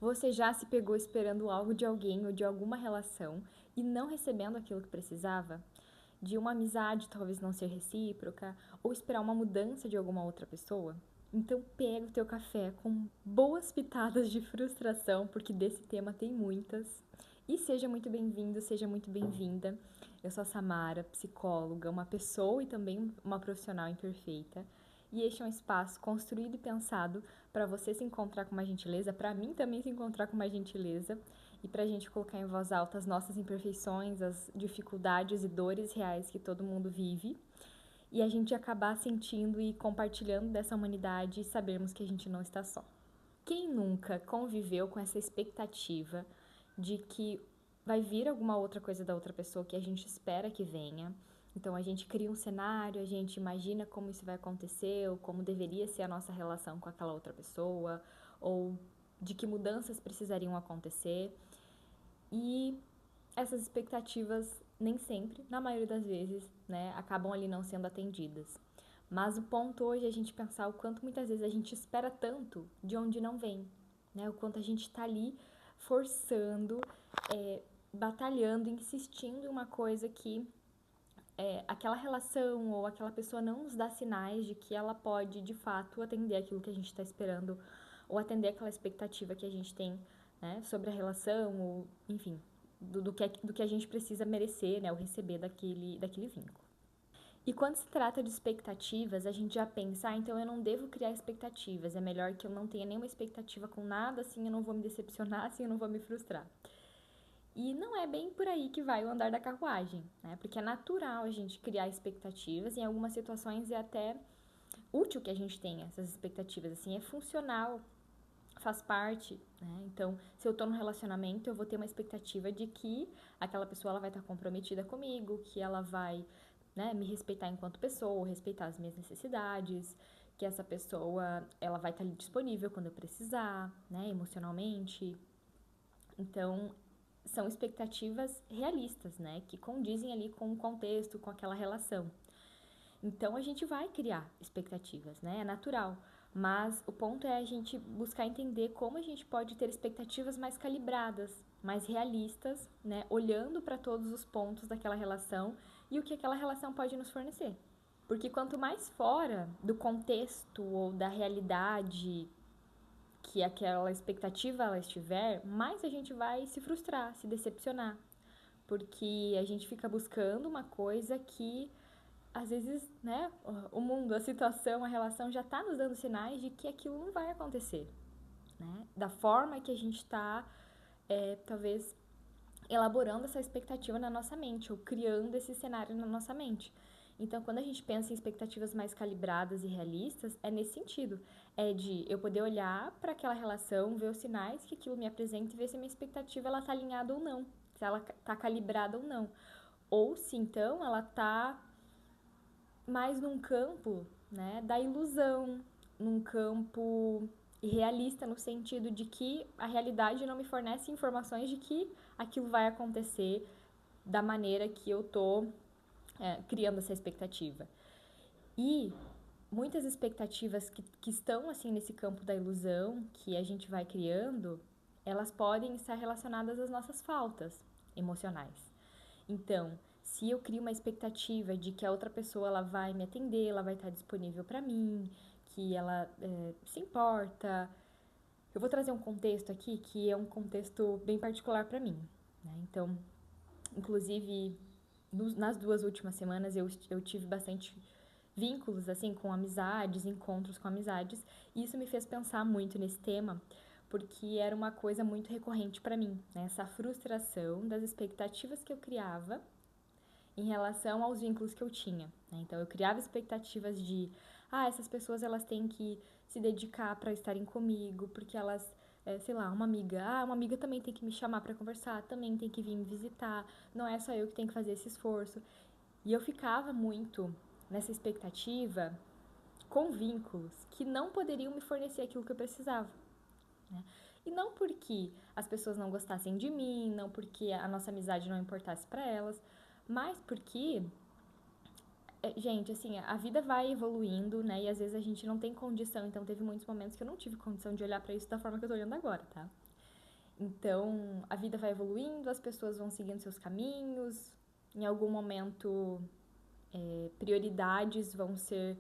Você já se pegou esperando algo de alguém ou de alguma relação e não recebendo aquilo que precisava? De uma amizade talvez não ser recíproca, ou esperar uma mudança de alguma outra pessoa? Então pega o teu café com boas pitadas de frustração, porque desse tema tem muitas. E seja muito bem-vindo, seja muito bem-vinda. Eu sou a Samara, psicóloga, uma pessoa e também uma profissional imperfeita. E este é um espaço construído e pensado para você se encontrar com mais gentileza, para mim também se encontrar com mais gentileza, e para a gente colocar em voz alta as nossas imperfeições, as dificuldades e dores reais que todo mundo vive, e a gente acabar sentindo e compartilhando dessa humanidade e sabermos que a gente não está só. Quem nunca conviveu com essa expectativa de que vai vir alguma outra coisa da outra pessoa que a gente espera que venha? Então a gente cria um cenário, a gente imagina como isso vai acontecer, ou como deveria ser a nossa relação com aquela outra pessoa, ou de que mudanças precisariam acontecer. E essas expectativas nem sempre, na maioria das vezes, né, acabam ali não sendo atendidas. Mas o ponto hoje é a gente pensar o quanto muitas vezes a gente espera tanto de onde não vem, né? O quanto a gente está ali forçando, batalhando, insistindo em uma coisa que aquela relação ou aquela pessoa não nos dá sinais de que ela pode, de fato, atender aquilo que a gente está esperando ou atender aquela expectativa que a gente tem, né, sobre a relação ou, enfim, do que a gente precisa merecer, né, ou receber daquele vínculo. E quando se trata de expectativas, a gente já pensa, então eu não devo criar expectativas, é melhor que eu não tenha nenhuma expectativa com nada, assim eu não vou me decepcionar, assim eu não vou me frustrar. E não é bem por aí que vai o andar da carruagem, né? Porque é natural a gente criar expectativas, e em algumas situações é até útil que a gente tenha essas expectativas, assim, é funcional, faz parte, né? Então, se eu tô num relacionamento, eu vou ter uma expectativa de que aquela pessoa ela vai estar comprometida comigo, que ela vai, né, me respeitar enquanto pessoa, respeitar as minhas necessidades, que essa pessoa ela vai estar ali disponível quando eu precisar, né, emocionalmente. Então, são expectativas realistas, né, que condizem ali com o contexto, com aquela relação. Então a gente vai criar expectativas, né? É natural. Mas o ponto é a gente buscar entender como a gente pode ter expectativas mais calibradas, mais realistas, né? Olhando para todos os pontos daquela relação e o que aquela relação pode nos fornecer. Porque quanto mais fora do contexto ou da realidade que aquela expectativa ela estiver, mais a gente vai se frustrar, se decepcionar. Porque a gente fica buscando uma coisa que às vezes, né, o mundo, a situação, a relação já está nos dando sinais de que aquilo não vai acontecer, né? Da forma que a gente está, talvez, elaborando essa expectativa na nossa mente, ou criando esse cenário na nossa mente. Então, quando a gente pensa em expectativas mais calibradas e realistas, é nesse sentido. É de eu poder olhar para aquela relação, ver os sinais que aquilo me apresenta e ver se a minha expectativa ela está alinhada ou não, se ela está calibrada ou não. Ou se então ela está mais num campo, né, da ilusão, num campo realista no sentido de que a realidade não me fornece informações de que aquilo vai acontecer da maneira que eu tô criando essa expectativa. E muitas expectativas que estão assim nesse campo da ilusão que a gente vai criando, elas podem estar relacionadas às nossas faltas emocionais. Então, se eu crio uma expectativa de que a outra pessoa ela vai me atender, ela vai estar disponível para mim, que ela se importa, eu vou trazer um contexto aqui que é um contexto bem particular para mim, né? Então, inclusive nas 2 últimas semanas eu tive bastante vínculos assim com amizades, encontros com amizades, e isso me fez pensar muito nesse tema, porque era uma coisa muito recorrente para mim, né? Essa frustração das expectativas que eu criava em relação aos vínculos que eu tinha, né? Então eu criava expectativas de, essas pessoas elas têm que se dedicar para estarem comigo, porque elas, sei lá, uma amiga também tem que me chamar para conversar, também tem que vir me visitar, não é só eu que tenho que fazer esse esforço. E eu ficava muito nessa expectativa com vínculos que não poderiam me fornecer aquilo que eu precisava, né? E não porque as pessoas não gostassem de mim, não porque a nossa amizade não importasse para elas, mas porque, gente, assim, a vida vai evoluindo, né? E às vezes a gente não tem condição. Então teve muitos momentos que eu não tive condição de olhar para isso da forma que eu tô olhando agora, tá? Então, a vida vai evoluindo, as pessoas vão seguindo seus caminhos, em algum momento, prioridades vão ser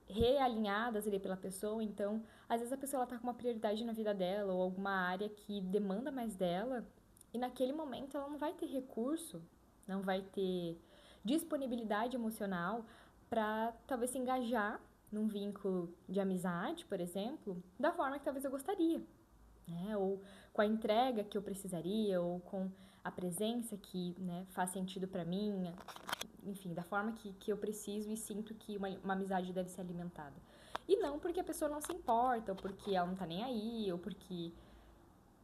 realinhadas ali pela pessoa. Então, às vezes a pessoa ela tá com uma prioridade na vida dela ou alguma área que demanda mais dela, e naquele momento ela não vai ter recurso, não vai ter disponibilidade emocional para talvez se engajar num vínculo de amizade, por exemplo, da forma que talvez eu gostaria, né? Ou com a entrega que eu precisaria, ou com a presença que, né, faz sentido para mim, enfim, da forma que eu preciso e sinto que uma amizade deve ser alimentada. E não porque a pessoa não se importa, ou porque ela não tá nem aí, ou porque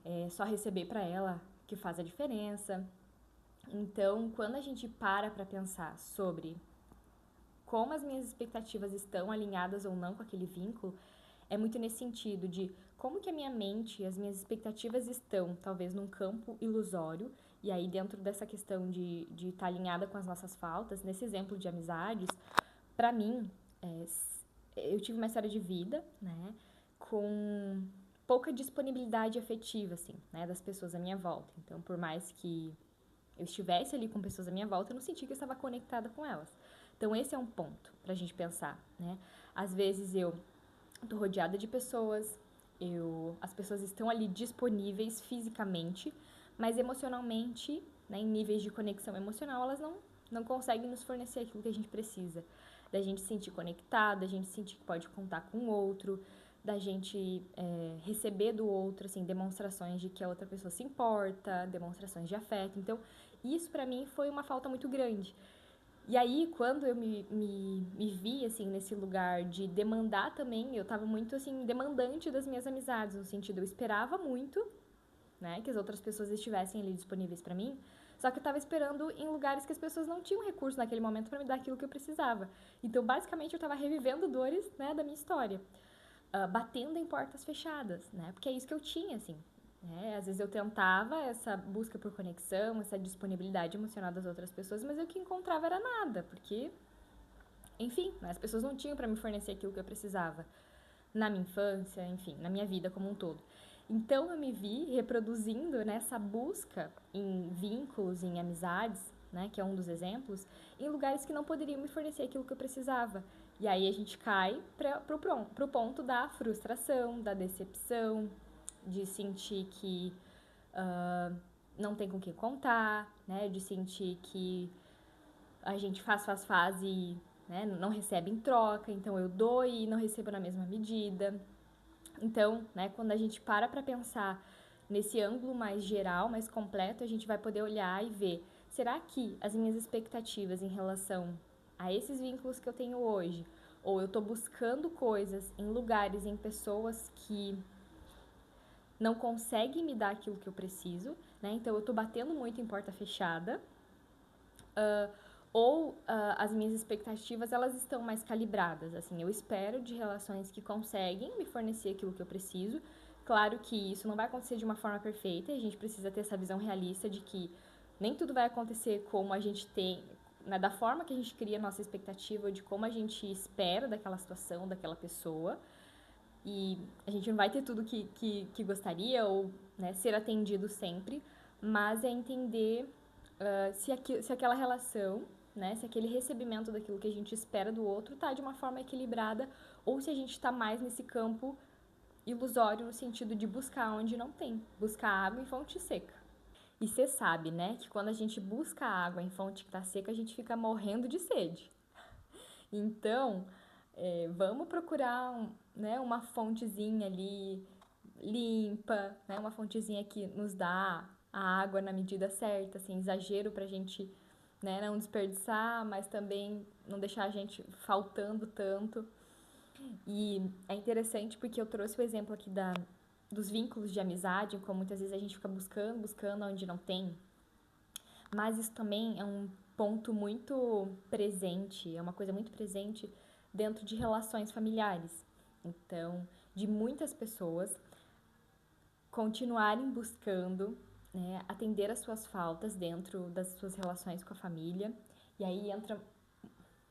é só receber para ela que faz a diferença. Então, quando a gente para pensar sobre como as minhas expectativas estão alinhadas ou não com aquele vínculo, é muito nesse sentido de como que a minha mente e as minhas expectativas estão, talvez, num campo ilusório, e aí dentro dessa questão de estar alinhada com as nossas faltas, nesse exemplo de amizades, para mim, eu tive uma história de vida, né, com pouca disponibilidade afetiva, assim, né, das pessoas à minha volta. Então, por mais que eu estivesse ali com pessoas à minha volta, eu não senti que eu estava conectada com elas. Então, esse é um ponto pra gente pensar, né? Às vezes eu tô rodeada de pessoas, as pessoas estão ali disponíveis fisicamente, mas emocionalmente, né, em níveis de conexão emocional, elas não conseguem nos fornecer aquilo que a gente precisa. Da gente se sentir conectada, da gente sentir que pode contar com o outro, da gente receber do outro, assim, demonstrações de que a outra pessoa se importa, demonstrações de afeto. Então, isso pra mim foi uma falta muito grande. E aí, quando eu me vi, assim, nesse lugar de demandar também, eu tava muito, assim, demandante das minhas amizades, no sentido, eu esperava muito, né, que as outras pessoas estivessem ali disponíveis pra mim, só que eu tava esperando em lugares que as pessoas não tinham recurso naquele momento pra me dar aquilo que eu precisava. Então, basicamente, eu tava revivendo dores, né, da minha história, batendo em portas fechadas, né, porque é isso que eu tinha, assim. Às vezes eu tentava essa busca por conexão, essa disponibilidade emocional das outras pessoas, mas o que encontrava era nada, porque, enfim, né, as pessoas não tinham para me fornecer aquilo que eu precisava na minha infância, enfim, na minha vida como um todo. Então eu me vi reproduzindo nessa busca em vínculos, em amizades, né, que é um dos exemplos, em lugares que não poderiam me fornecer aquilo que eu precisava. E aí a gente cai pro ponto da frustração, da decepção, de sentir que não tem com quem contar, né? De sentir que a gente faz e, né, não recebe em troca, então eu dou e não recebo na mesma medida. Então, né, quando a gente para pensar nesse ângulo mais geral, mais completo, a gente vai poder olhar e ver, será que as minhas expectativas em relação a esses vínculos que eu tenho hoje, ou eu tô buscando coisas em lugares, em pessoas que não conseguem me dar aquilo que eu preciso, né? Então eu tô batendo muito em porta fechada, ou as minhas expectativas elas estão mais calibradas, assim, eu espero de relações que conseguem me fornecer aquilo que eu preciso. Claro que isso não vai acontecer de uma forma perfeita, e a gente precisa ter essa visão realista de que nem tudo vai acontecer como a gente tem, né, da forma que a gente cria a nossa expectativa, de como a gente espera daquela situação, daquela pessoa, e a gente não vai ter tudo que gostaria ou, né, ser atendido sempre, mas é entender se aquela relação, né, se aquele recebimento daquilo que a gente espera do outro tá de uma forma equilibrada ou se a gente tá mais nesse campo ilusório no sentido de buscar onde não tem, buscar água em fonte seca. E você sabe, né, que quando a gente busca água em fonte que tá seca, a gente fica morrendo de sede. Então, vamos procurar né, uma fontezinha ali limpa, né, uma fontezinha que nos dá a água na medida certa, assim, exagero pra gente, né, não desperdiçar, mas também não deixar a gente faltando tanto. E é interessante porque eu trouxe o exemplo aqui dos vínculos de amizade, como muitas vezes a gente fica buscando onde não tem, mas isso também é um ponto muito presente, é uma coisa muito presente dentro de relações familiares. Então, de muitas pessoas continuarem buscando, né, atender às suas faltas dentro das suas relações com a família. E aí entra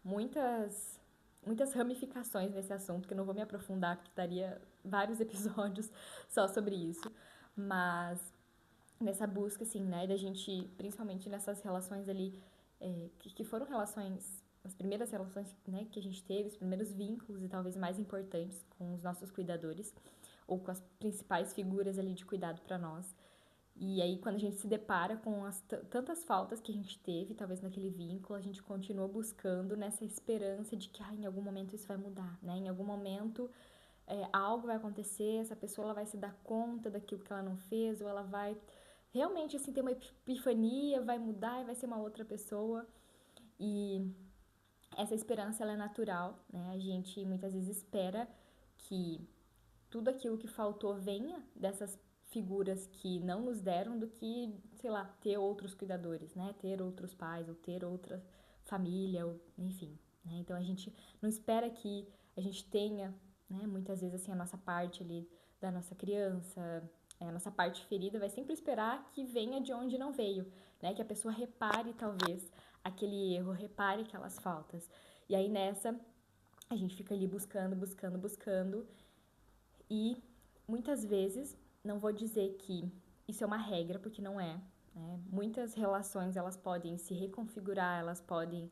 muitas ramificações nesse assunto, que eu não vou me aprofundar, porque daria vários episódios só sobre isso. Mas nessa busca, assim, né, da gente, principalmente nessas relações ali, que foram relações, as primeiras relações, né, que a gente teve, os primeiros vínculos e talvez mais importantes com os nossos cuidadores, ou com as principais figuras ali de cuidado para nós. E aí, quando a gente se depara com as tantas faltas que a gente teve, talvez naquele vínculo, a gente continua buscando nessa esperança de que em algum momento isso vai mudar, né? Em algum momento algo vai acontecer, essa pessoa ela vai se dar conta daquilo que ela não fez, ou ela vai realmente assim ter uma epifania, vai mudar e vai ser uma outra pessoa. E essa esperança ela é natural, né? A gente muitas vezes espera que tudo aquilo que faltou venha dessas figuras que não nos deram do que, sei lá, ter outros cuidadores, né? Ter outros pais ou ter outra família, ou, enfim, né? Então a gente não espera que a gente tenha, né, muitas vezes assim a nossa parte ali da nossa criança, a nossa parte ferida vai sempre esperar que venha de onde não veio, né? Que a pessoa repare talvez aquele erro, repare aquelas faltas. E aí nessa a gente fica ali buscando, buscando, buscando e muitas vezes, não vou dizer que isso é uma regra, porque não é, né? Muitas relações elas podem se reconfigurar, elas podem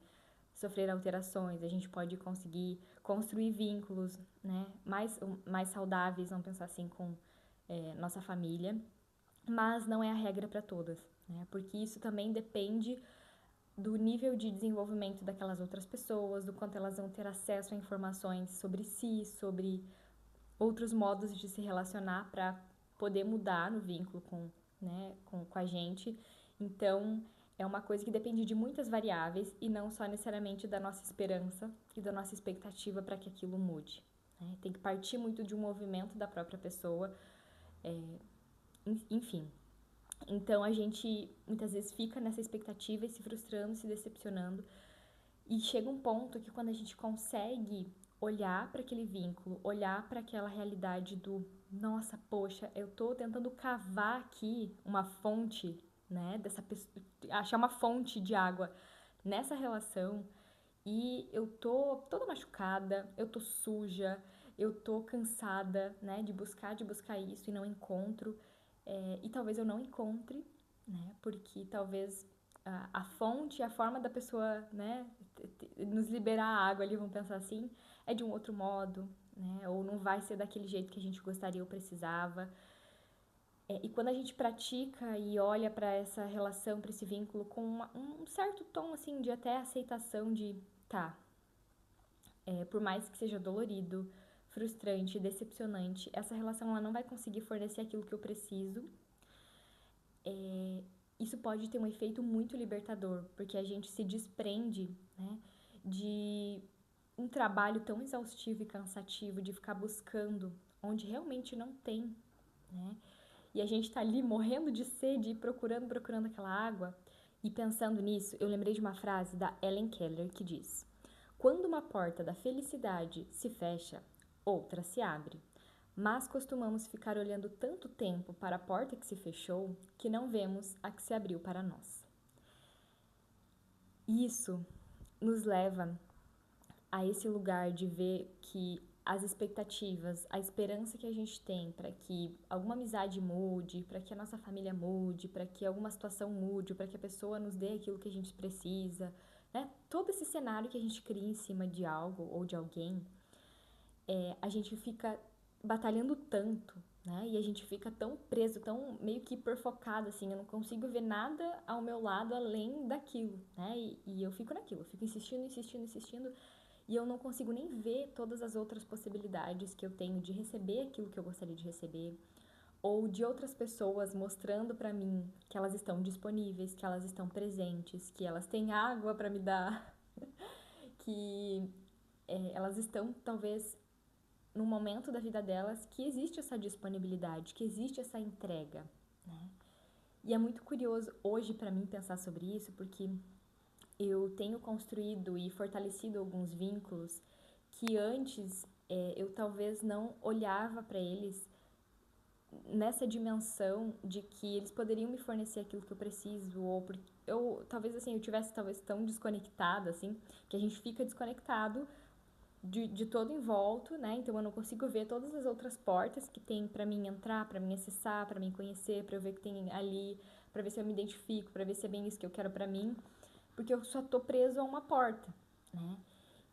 sofrer alterações, a gente pode conseguir construir vínculos, né, mais saudáveis, vamos pensar assim, com nossa família, mas não é a regra para todas, né, porque isso também depende do nível de desenvolvimento daquelas outras pessoas, do quanto elas vão ter acesso a informações sobre si, sobre outros modos de se relacionar para poder mudar no vínculo com a gente. Então, é uma coisa que depende de muitas variáveis e não só necessariamente da nossa esperança e da nossa expectativa para que aquilo mude. Né? Tem que partir muito de um movimento da própria pessoa, enfim. Então, a gente muitas vezes fica nessa expectativa e se frustrando, se decepcionando. E chega um ponto que quando a gente consegue olhar para aquele vínculo, olhar para aquela realidade do, nossa, poxa, eu tô tentando cavar aqui uma fonte, né, dessa pessoa, achar uma fonte de água nessa relação e eu tô toda machucada, eu tô suja, eu tô cansada, né, de buscar isso e não encontro, e talvez eu não encontre, né, porque talvez a fonte, a forma da pessoa, né, nos liberar a água ali, vamos pensar assim, é de um outro modo, né, ou não vai ser daquele jeito que a gente gostaria ou precisava. E quando a gente pratica e olha para essa relação, para esse vínculo com um certo tom assim de até aceitação de, tá, por mais que seja dolorido, frustrante, decepcionante, essa relação ela não vai conseguir fornecer aquilo que eu preciso. Isso pode ter um efeito muito libertador, porque a gente se desprende, né, de um trabalho tão exaustivo e cansativo de ficar buscando onde realmente não tem, né? E a gente tá ali morrendo de sede, procurando aquela água. E pensando nisso, eu lembrei de uma frase da Helen Keller que diz: quando uma porta da felicidade se fecha, outra se abre. Mas costumamos ficar olhando tanto tempo para a porta que se fechou que não vemos a que se abriu para nós. Isso nos leva a esse lugar de ver que as expectativas, a esperança que a gente tem para que alguma amizade mude, para que a nossa família mude, para que alguma situação mude, para que a pessoa nos dê aquilo que a gente precisa, né? Todo esse cenário que a gente cria em cima de algo ou de alguém, a gente fica batalhando tanto, né? E a gente fica tão preso, tão meio que hiperfocado, assim, eu não consigo ver nada ao meu lado além daquilo, né? E eu fico naquilo, eu fico insistindo, insistindo, insistindo, e eu não consigo nem ver todas as outras possibilidades que eu tenho de receber aquilo que eu gostaria de receber, ou de outras pessoas mostrando pra mim que elas estão disponíveis, que elas estão presentes, que elas têm água pra me dar, que elas estão talvez num momento da vida delas que existe essa disponibilidade, que existe essa entrega, né? E é muito curioso hoje pra mim pensar sobre isso, porque eu tenho construído e fortalecido alguns vínculos que antes eu talvez não olhava para eles nessa dimensão de que eles poderiam me fornecer aquilo que eu preciso, ou porque eu talvez assim eu tivesse talvez tão desconectada assim, que a gente fica desconectado de todo em volta, né? Então eu não consigo ver todas as outras portas que tem pra mim entrar, pra mim acessar, pra mim conhecer, pra eu ver o que tem ali, pra ver se eu me identifico, pra ver se é bem isso que eu quero pra mim, porque eu só tô preso a uma porta, né?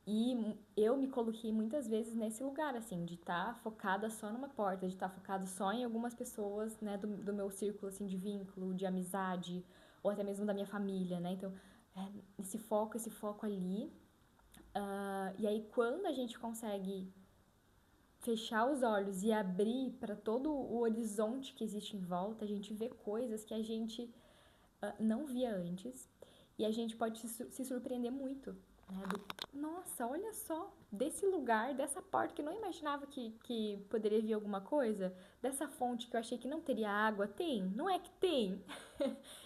E eu me coloquei muitas vezes nesse lugar, assim, de estar focada só numa porta, de estar focada só em algumas pessoas, né, do meu círculo, assim, de vínculo, de amizade, ou até mesmo da minha família, né? Então, esse foco ali. E aí, quando a gente consegue fechar os olhos e abrir para todo o horizonte que existe em volta, a gente vê coisas que a gente não via antes e a gente pode se surpreender muito. Né? Nossa, olha só, desse lugar, dessa porta que eu não imaginava que poderia vir alguma coisa, dessa fonte que eu achei que não teria água, tem, não é que tem.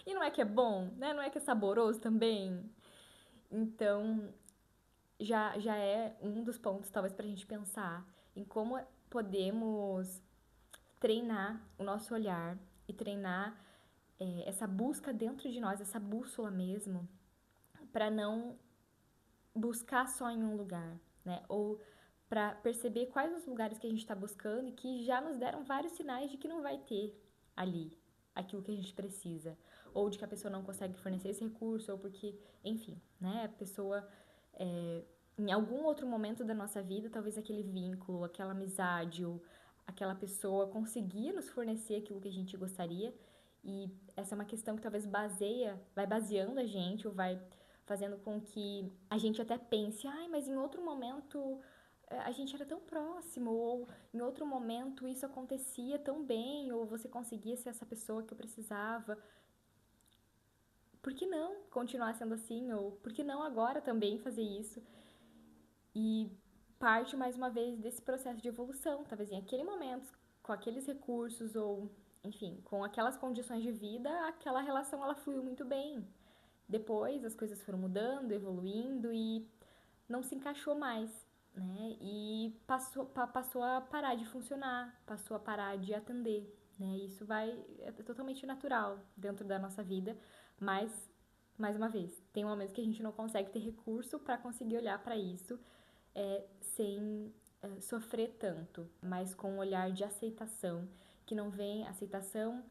E não é que é bom, né? Não é que é saboroso também. Então, já é um dos pontos, talvez, para a gente pensar em como podemos treinar o nosso olhar e treinar essa busca dentro de nós, essa bússola mesmo, para não buscar só em um lugar, né? Ou para perceber quais os lugares que a gente está buscando e que já nos deram vários sinais de que não vai ter ali aquilo que a gente precisa, ou de que a pessoa não consegue fornecer esse recurso, ou porque, enfim, né? A pessoa em algum outro momento da nossa vida, talvez aquele vínculo, aquela amizade ou aquela pessoa conseguia nos fornecer aquilo que a gente gostaria. E essa é uma questão que talvez vai baseando a gente ou vai fazendo com que a gente até pense, ai, mas em outro momento a gente era tão próximo, ou em outro momento isso acontecia tão bem, ou você conseguia ser essa pessoa que eu precisava. Por que não continuar sendo assim? Ou por que não agora também fazer isso? E parte mais uma vez desse processo de evolução, talvez em aquele momento, com aqueles recursos ou, enfim, com aquelas condições de vida, aquela relação ela fluiu muito bem. Depois as coisas foram mudando, evoluindo e não se encaixou mais, né? E passou a parar de funcionar, passou a parar de atender, né? Isso é totalmente natural dentro da nossa vida, mas mais uma vez, tem momentos que a gente não consegue ter recurso para conseguir olhar para isso sem sofrer tanto, mas com um olhar de aceitação, que não vem aceitação,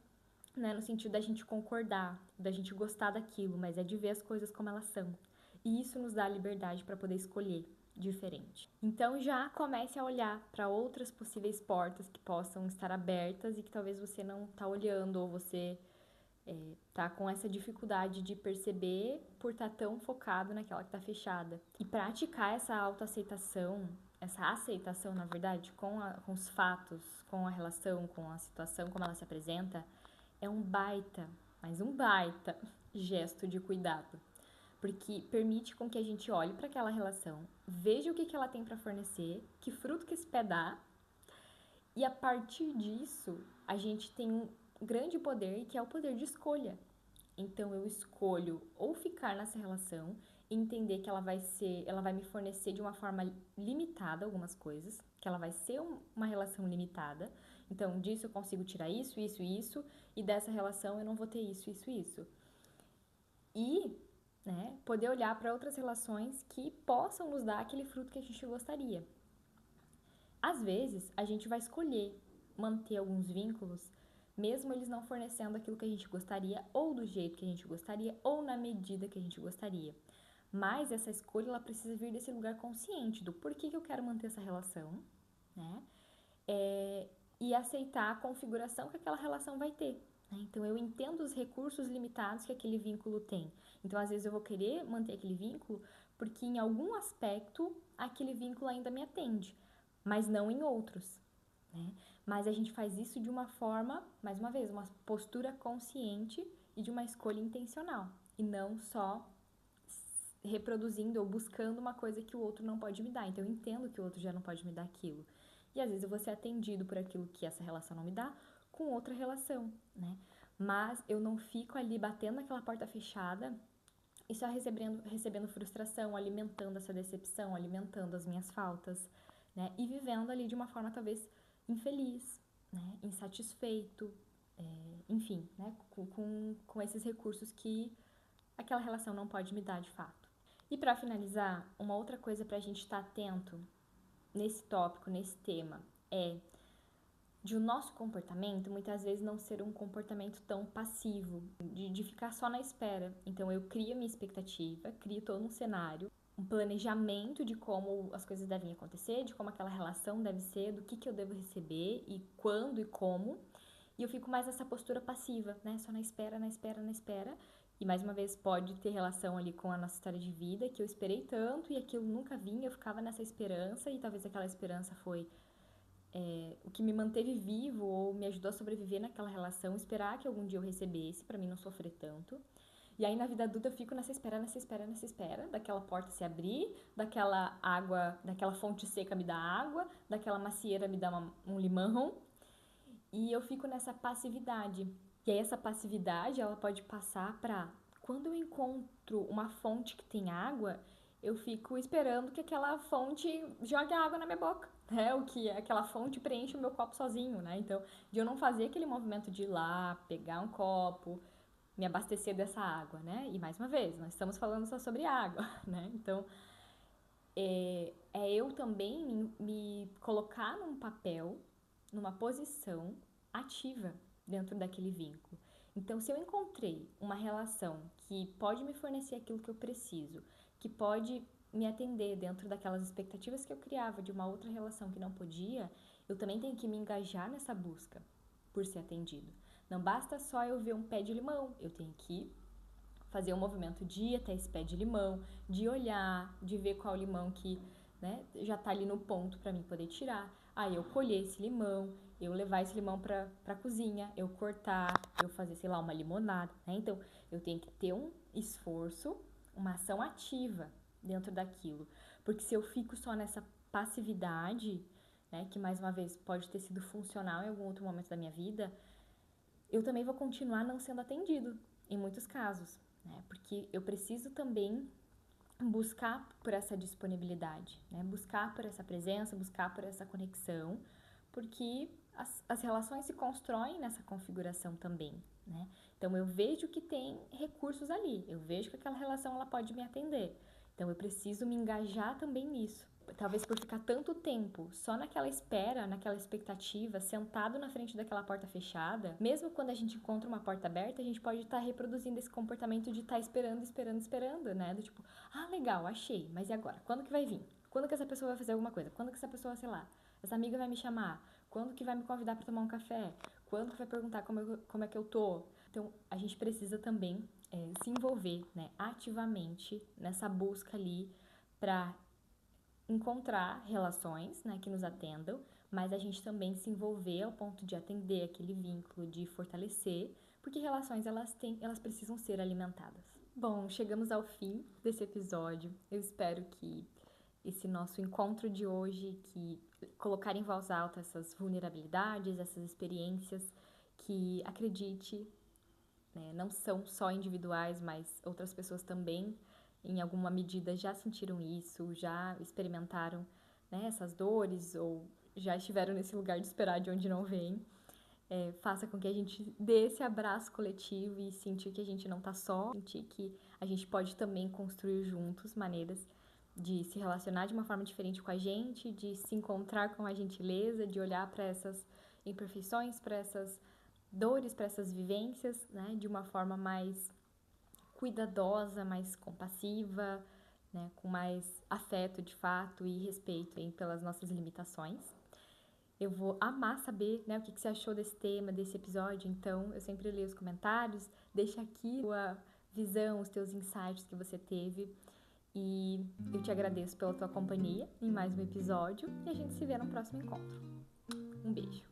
né, no sentido da gente concordar, da gente gostar daquilo, mas é de ver as coisas como elas são. E isso nos dá a liberdade para poder escolher diferente. Então já comece a olhar para outras possíveis portas que possam estar abertas e que talvez você não está olhando ou você tá com essa dificuldade de perceber por estar tão focado naquela que está fechada. E praticar essa autoaceitação, essa aceitação, na verdade, com os fatos, com a relação, com a situação, como ela se apresenta, é um baita, mas um baita gesto de cuidado. Porque permite com que a gente olhe para aquela relação, veja o que ela tem para fornecer, que fruto que esse pé dá, e a partir disso, a gente tem um grande poder, que é o poder de escolha. Então eu escolho ou ficar nessa relação e entender que ela vai me fornecer de uma forma limitada algumas coisas, que ela vai ser uma relação limitada. Então disso eu consigo tirar isso, isso, isso, e dessa relação eu não vou ter isso, isso, isso. E, né, poder olhar para outras relações que possam nos dar aquele fruto que a gente gostaria. Às vezes, a gente vai escolher manter alguns vínculos, mesmo eles não fornecendo aquilo que a gente gostaria, ou do jeito que a gente gostaria, ou na medida que a gente gostaria. Mas essa escolha ela precisa vir desse lugar consciente do porquê que eu quero manter essa relação, né? E aceitar a configuração que aquela relação vai ter. Né? Então, eu entendo os recursos limitados que aquele vínculo tem. Então, às vezes, eu vou querer manter aquele vínculo porque, em algum aspecto, aquele vínculo ainda me atende, mas não em outros. Né? Mas a gente faz isso de uma forma, mais uma vez, uma postura consciente e de uma escolha intencional. E não só reproduzindo ou buscando uma coisa que o outro não pode me dar. Então, eu entendo que o outro já não pode me dar aquilo. E às vezes eu vou ser atendido por aquilo que essa relação não me dá com outra relação, né? Mas eu não fico ali batendo naquela porta fechada e só recebendo frustração, alimentando essa decepção, alimentando as minhas faltas, né? E vivendo ali de uma forma talvez infeliz, né? Insatisfeito, enfim, né? Com esses recursos que aquela relação não pode me dar de fato. E para finalizar, uma outra coisa para a gente estar atento nesse tópico, nesse tema, é de o nosso comportamento muitas vezes não ser um comportamento tão passivo, de ficar só na espera. Então eu crio a minha expectativa, crio todo um cenário, um planejamento de como as coisas devem acontecer, de como aquela relação deve ser, do que eu devo receber e quando e como. E eu fico mais nessa postura passiva, né? Só na espera, na espera, na espera. E mais uma vez pode ter relação ali com a nossa história de vida, que eu esperei tanto e aquilo nunca vinha, eu ficava nessa esperança e talvez aquela esperança foi o que me manteve vivo ou me ajudou a sobreviver naquela relação, esperar que algum dia eu recebesse, pra mim não sofrer tanto. E aí na vida adulta eu fico nessa espera, nessa espera, nessa espera, daquela porta se abrir, daquela água, daquela fonte seca me dar água, daquela macieira me dar um limão, e eu fico nessa passividade. E aí essa passividade, ela pode passar pra quando eu encontro uma fonte que tem água, eu fico esperando que aquela fonte jogue água na minha boca, né? O que aquela fonte preenche o meu copo sozinho, né? Então, de eu não fazer aquele movimento de ir lá, pegar um copo, me abastecer dessa água, né? E mais uma vez, nós estamos falando só sobre água, né? Então, é eu também me colocar num papel, numa posição ativa dentro daquele vínculo. Então, se eu encontrei uma relação que pode me fornecer aquilo que eu preciso, que pode me atender dentro daquelas expectativas que eu criava de uma outra relação que não podia, eu também tenho que me engajar nessa busca por ser atendido. Não basta só eu ver um pé de limão, eu tenho que fazer um movimento de ir até esse pé de limão, de olhar, de ver qual limão que, né, já tá ali no ponto para mim poder tirar. Aí eu colher esse limão, eu levar esse limão pra cozinha, eu cortar, eu fazer, sei lá, uma limonada, né? Então, eu tenho que ter um esforço, uma ação ativa dentro daquilo. Porque se eu fico só nessa passividade, né, que mais uma vez pode ter sido funcional em algum outro momento da minha vida, eu também vou continuar não sendo atendido em muitos casos, né? Porque eu preciso também buscar por essa disponibilidade, né? Buscar por essa presença, buscar por essa conexão, porque as relações se constroem nessa configuração também, né? Então eu vejo que tem recursos ali, eu vejo que aquela relação ela pode me atender, então eu preciso me engajar também nisso. Talvez por ficar tanto tempo só naquela espera, naquela expectativa, sentado na frente daquela porta fechada, mesmo quando a gente encontra uma porta aberta, a gente pode estar reproduzindo esse comportamento de estar esperando, esperando, esperando, né? Do tipo, ah, legal, achei, mas e agora? Quando que vai vir? Quando que essa pessoa vai fazer alguma coisa? Quando que essa pessoa, sei lá, essa amiga vai me chamar? Quando que vai me convidar para tomar um café? Quando que vai perguntar como é que eu tô? Então, a gente precisa também se envolver, né, ativamente nessa busca ali para encontrar relações, né, que nos atendam, mas a gente também se envolver ao ponto de atender aquele vínculo, de fortalecer, porque relações elas precisam ser alimentadas. Bom, chegamos ao fim desse episódio. Eu espero que esse nosso encontro de hoje, que colocar em voz alta essas vulnerabilidades, essas experiências, que acredite, né, não são só individuais, mas outras pessoas também, em alguma medida, já sentiram isso, já experimentaram, né, essas dores ou já estiveram nesse lugar de esperar de onde não vem. Faça com que a gente dê esse abraço coletivo e sentir que a gente não tá só, sentir que a gente pode também construir juntos maneiras de se relacionar de uma forma diferente com a gente, de se encontrar com a gentileza, de olhar para essas imperfeições, para essas dores, para essas vivências, né, de uma forma mais cuidadosa, mais compassiva, né, com mais afeto de fato e respeito hein, pelas nossas limitações. Eu vou amar saber, né, o que você achou desse tema, desse episódio, então eu sempre leio os comentários, deixa aqui a tua visão, os teus insights que você teve e eu te agradeço pela tua companhia em mais um episódio e a gente se vê no próximo encontro. Um beijo!